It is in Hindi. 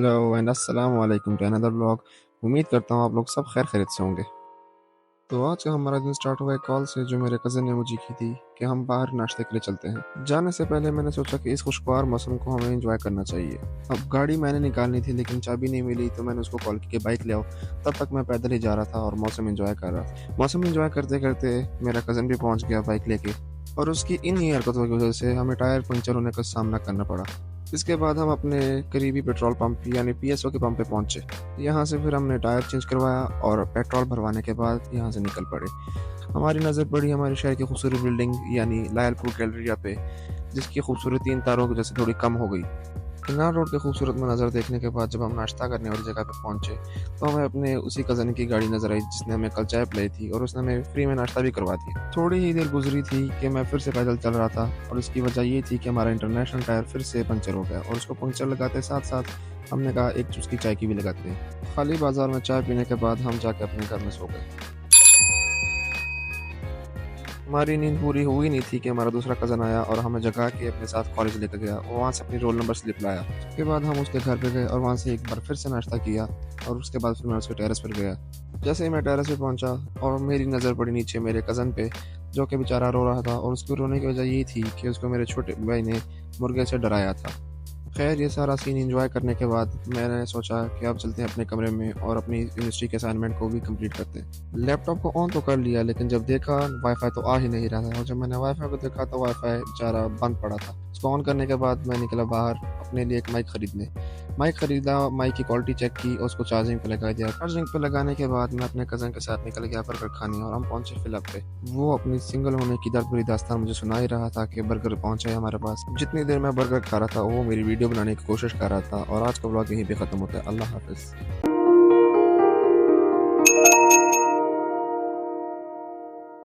हेलो एंड अस्सलाम वालेकुम टू अनदर ब्लॉग। उम्मीद करता हूँ आप लोग सब खैर खैरियत से होंगे। तो आज का हमारा दिन स्टार्ट हुआ एक कॉल से जो मेरे कज़न ने मुझे की थी कि हम बाहर नाश्ते के लिए चलते हैं। जाने से पहले मैंने सोचा कि इस खुशगवार मौसम को हमें एंजॉय करना चाहिए। अब गाड़ी मैंने निकालनी थी लेकिन चाबी नहीं मिली, तो मैंने उसको कॉल की कि बाइक ले आओ। तब तक मैं पैदल ही जा रहा था और मौसम एंजॉय कर रहा था। मौसम एंजॉय करते करते मेरा कज़न भी पहुंच गया बाइक लेके, और उसकी इन्हीं हरकतों की वजह से हमें टायर पंचर होने का सामना करना पड़ा। इसके बाद हम अपने करीबी पेट्रोल पंप यानी पीएसओ के पंप पे पहुंचे। यहाँ से फिर हमने टायर चेंज करवाया और पेट्रोल भरवाने के बाद यहाँ से निकल पड़े। हमारी नज़र पड़ी हमारे शहर की खूबसूरत बिल्डिंग यानी लायलपुर गैलरिया पे, जिसकी खूबसूरती इन तारों की वजह से थोड़ी कम हो गई। किनार रोड के खूबसूरत मंजर देखने के बाद जब हम नाश्ता करने वाली जगह पे पहुंचे, तो हमें अपने उसी कज़न की गाड़ी नजर आई जिसने हमें कल चाय पिलाई थी, और उसने हमें फ्री में नाश्ता भी करवा दिया। थोड़ी ही देर गुजरी थी कि मैं फिर से पैदल चल रहा था, और इसकी वजह ये थी कि हमारा इंटरनेशनल टायर फिर से पंचर हो गया, और उसको पंचर लगाते साथ साथ हमने कहा एक चुस्की चाय की भी लगाते हैं। खाली बाजार में चाय पीने के बाद हम जाके अपने घर में सो गए। हमारी नींद पूरी हुई नहीं थी कि हमारा दूसरा कज़न आया और हमें जगा के अपने साथ कॉलेज लेकर गया, और वहाँ से अपनी रोल नंबर स्लिप लाया। उसके बाद हम उसके घर पे गए और वहाँ से एक बार फिर से नाश्ता किया, और उसके बाद फिर मैं उसके टेरेस पर गया। जैसे ही मैं टेरेस पे पहुंचा और मेरी नज़र पड़ी नीचे मेरे कज़न पे, जो कि बेचारा रो रहा था, और उसके रोने की वजह ये थी कि उसको मेरे छोटे भाई ने मुर्गे से डराया था। खैर, ये सारा सीन एंजॉय करने के बाद मैंने सोचा कि अब चलते हैं अपने कमरे में और अपनी यूनिवर्सिटी के असाइनमेंट को भी कंप्लीट करते हैं। लैपटॉप को ऑन तो कर लिया, लेकिन जब देखा वाईफाई तो आ ही नहीं रहा था, और जब मैंने वाईफाई को देखा तो वाईफाई बेचारा बंद पड़ा था। उसको ऑन करने के बाद मैं निकला बाहर अपने लिए एक माइक खरीदने। माइक खरीदा, माइक की क्वालिटी चेक की और उसको चार्जिंग पे लगा दिया। चार्जिंग पे लगाने के बाद मैं अपने कज़न के साथ निकल गया बर्गर खाने, और हम पहुंचे फिलअप पे। वो अपनी सिंगल होने की दर्द भरी दास्तान मुझे सुना ही रहा था कि बर्गर पहुंचा है हमारे पास। जितनी देर मैं बर्गर खा रहा था वो मेरी वीडियो बनाने की कोशिश कर रहा था, और आज का व्लॉग यहीं पे खत्म होता है। अल्लाह हाफिज़।